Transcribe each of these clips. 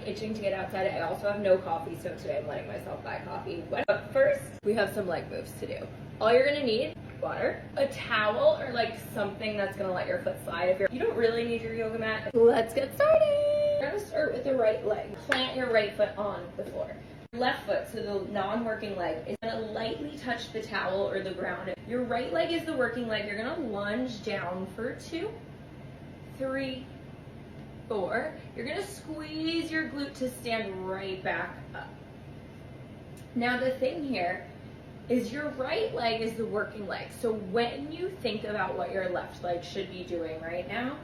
itching to get outside. I also have no coffee, so today I'm letting myself buy coffee. But first, we have some leg moves to do. All you're gonna need, water, a towel, or like something that's gonna let your foot slide. If you don't really need your yoga mat. Let's get started. We're gonna start with the right leg. Plant your right foot on the floor. Left foot, so the non-working leg, is gonna lightly touch the towel or the ground. Your right leg is the working leg. You're gonna lunge down for 2, 3, 4. You're gonna squeeze your glute to stand right back up. Now the thing here is your right leg is the working leg. So when you think about what your left leg should be doing right now,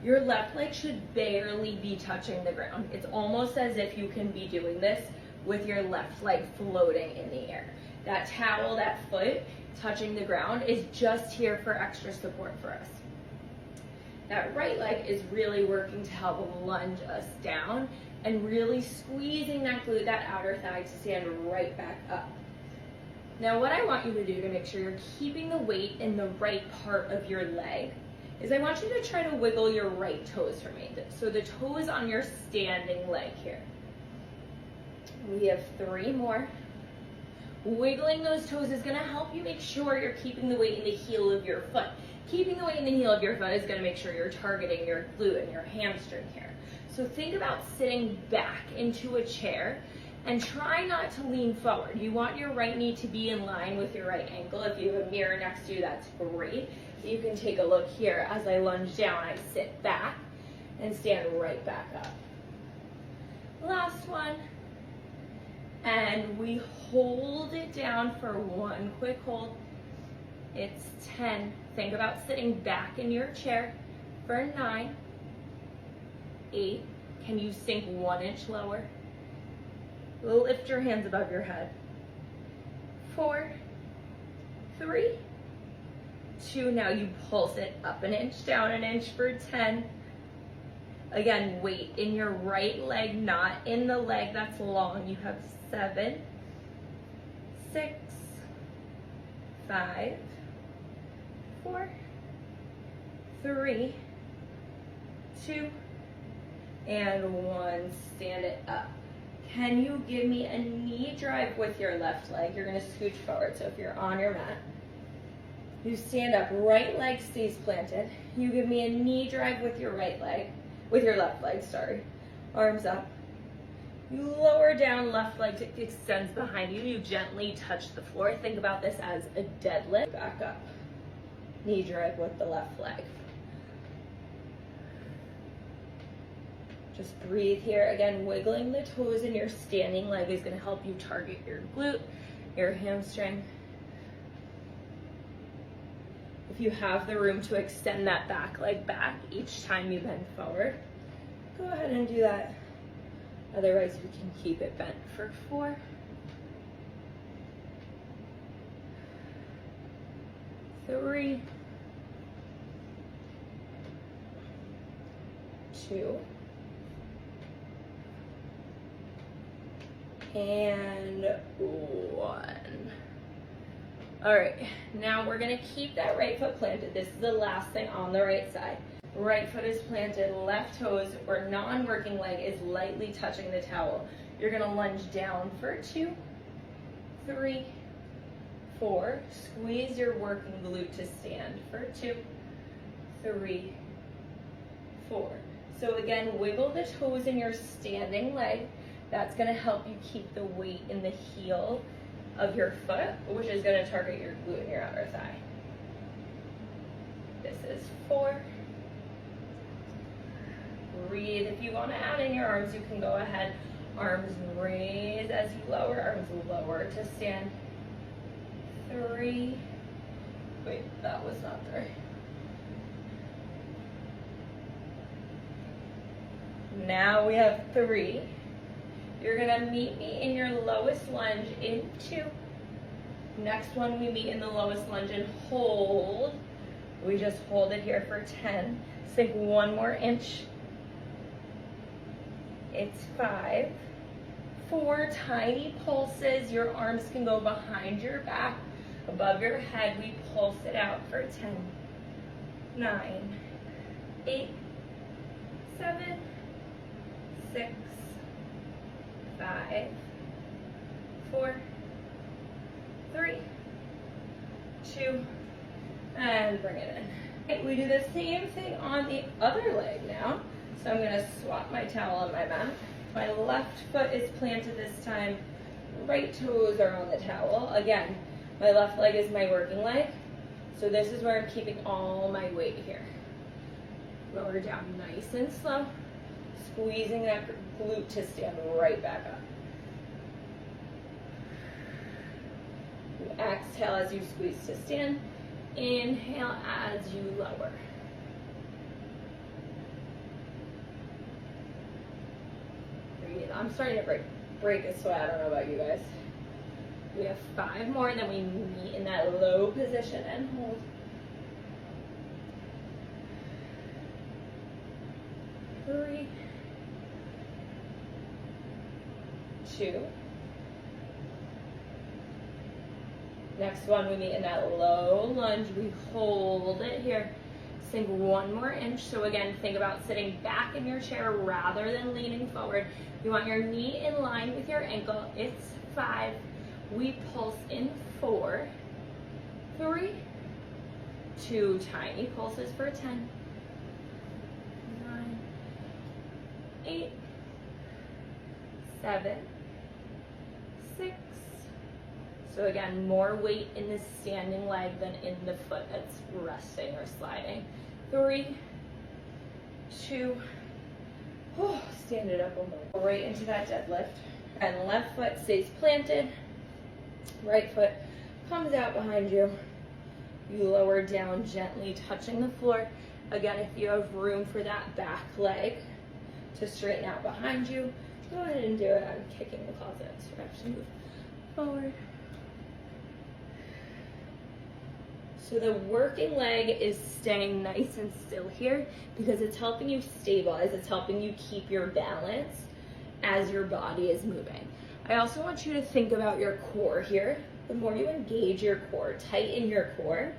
your left leg should barely be touching the ground. It's almost as if you can be doing this with your left leg floating in the air. That towel, that foot touching the ground is just here for extra support for us. That right leg is really working to help lunge us down and really squeezing that glute, that outer thigh, to stand right back up. Now what I want you to do to make sure you're keeping the weight in the right part of your leg is I want you to try to wiggle your right toes for me. So the toes on your standing leg here. We have 3 more. Wiggling those toes is gonna help you make sure you're keeping the weight in the heel of your foot. Keeping the weight in the heel of your foot is gonna make sure you're targeting your glute and your hamstring here. So think about sitting back into a chair and try not to lean forward. You want your right knee to be in line with your right ankle. If you have a mirror next to you, that's great. You can take a look here. As I lunge down, I sit back and stand right back up. Last one. And we hold it down for 1 quick hold. It's 10. Think about sitting back in your chair for 9, 8. Can you sink 1 inch lower? Lift your hands above your head. 4, 3, 2. Now you pulse it up 1 inch, down 1 inch for 10. Again, weight in your right leg, not in the leg that's long. You have 7, 6, 5, 4, 3, 2, and 1. Stand it up. Can you give me a knee drive with your left leg? You're gonna scooch forward. So if you're on your mat, you stand up, right leg stays planted. You give me a knee drive with your right leg, with your left leg, sorry. Arms up. You lower down, left leg extends behind you. You gently touch the floor. Think about this as a deadlift. Back up. Knee drive with the left leg. Just breathe here. Again, wiggling the toes in your standing leg is going to help you target your glute, your hamstring. If you have the room to extend that back leg back each time you bend forward, go ahead and do that. Otherwise, we can keep it bent for 4, 3, 2, and 1. All right, now we're gonna keep that right foot planted. This is the last thing on the right side. Right foot is planted, left toes or non-working leg is lightly touching the towel. You're gonna lunge down for 2, 3, 4. Squeeze your working glute to stand for 2, 3, 4. So again, wiggle the toes in your standing leg. That's gonna help you keep the weight in the heel of your foot, which is gonna target your glute and your outer thigh. This is 4. Breathe. If you want to add in your arms, you can go ahead. Arms raise as you lower, arms lower to stand. 3. Wait, that was not 3. Now we have 3. You're gonna meet me in your lowest lunge in 2. Next one, we meet in the lowest lunge and hold. We just hold it here for 10. Sink 1 more inch. It's 5. 4 tiny pulses. Your arms can go behind your back, above your head. We pulse it out for 10, 9, 8, 7, 6, 5, 4, 3, 2, and bring it in. Okay, we do the same thing on the other leg now. So I'm gonna swap my towel on my mat. My left foot is planted this time. Right toes are on the towel. Again, my left leg is my working leg. So this is where I'm keeping all my weight here. Lower down nice and slow. Squeezing that glute to stand right back up. You exhale as you squeeze to stand. Inhale as you lower. Breathe. I'm starting to break a sweat. I don't know about you guys. We have 5 more, and then we meet in that low position and hold. Three, 2. Next one, we meet in that low lunge. We hold it here. Sink 1 more inch. So again, think about sitting back in your chair rather than leaning forward. You want your knee in line with your ankle. It's 5. We pulse in 4, 3, 2, tiny pulses for 10, 9, 8, 7, 6. So again, more weight in the standing leg than in the foot that's resting or sliding. 3, 2, stand it up one more. Right into that deadlift. And left foot stays planted. Right foot comes out behind you. You lower down gently, touching the floor. Again, if you have room for that back leg to straighten out behind you, go ahead and do it. I'm kicking the closet, so I have to move forward. So the working leg is staying nice and still here because it's helping you stabilize. It's helping you keep your balance as your body is moving. I also want you to think about your core here. The more you engage your core, tighten your core,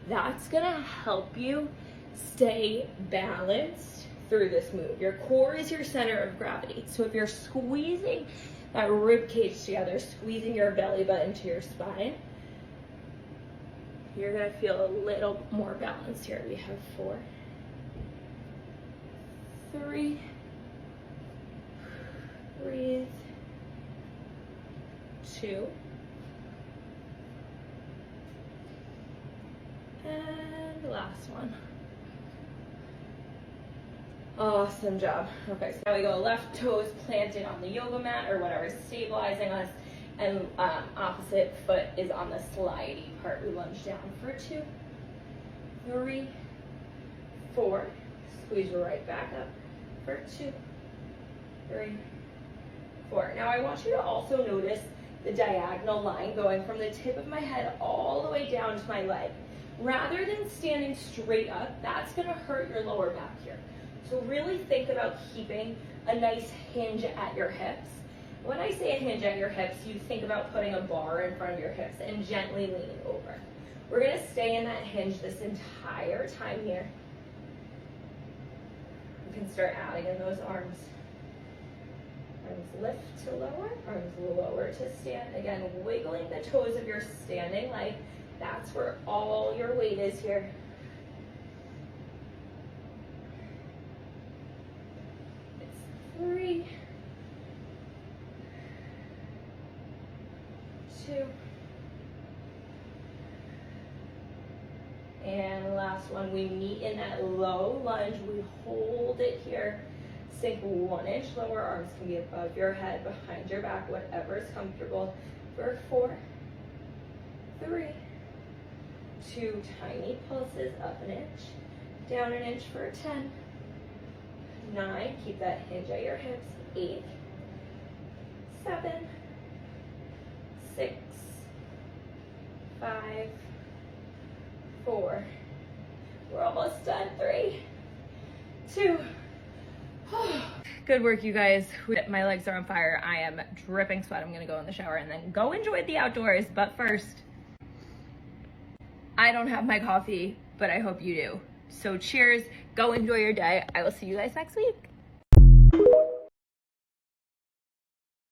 that's gonna help you stay balanced through this move. Your core is your center of gravity. So if you're squeezing that rib cage together, squeezing your belly button to your spine, you're gonna feel a little more balance here. We have 4, 3, breathe, 2, and last one. Awesome job. Okay, so now we go left toes planted on the yoga mat or whatever is stabilizing us, and opposite foot is on the slidey part. We lunge down for 2, 3, 4, squeeze right back up for 2, 3, 4. Now I want you to also notice the diagonal line going from the tip of my head all the way down to my leg. Rather than standing straight up, that's gonna hurt your lower back here. So really think about keeping a nice hinge at your hips. When I say a hinge at your hips, you think about putting a bar in front of your hips and gently leaning over. We're gonna stay in that hinge this entire time here. You can start adding in those arms. Arms lift to lower, arms lower to stand. Again, wiggling the toes of your standing leg. That's where all your weight is here. It's 3, 2, and last one. We meet in that low lunge. We hold it here. Sink 1 inch lower. Arms can be above your head, behind your back, whatever is comfortable. For 4, 3, 2, tiny pulses, up an inch, down an inch for 10, 9, keep that hinge at your hips, 8, 7, 6, 5, 4, we're almost done, 3, 2, good work, you guys. My legs are on fire. I am dripping sweat. I'm gonna go in the shower and then go enjoy the outdoors. But first, I don't have my coffee, but I hope you do. So cheers, go enjoy your day. I will see you guys next week.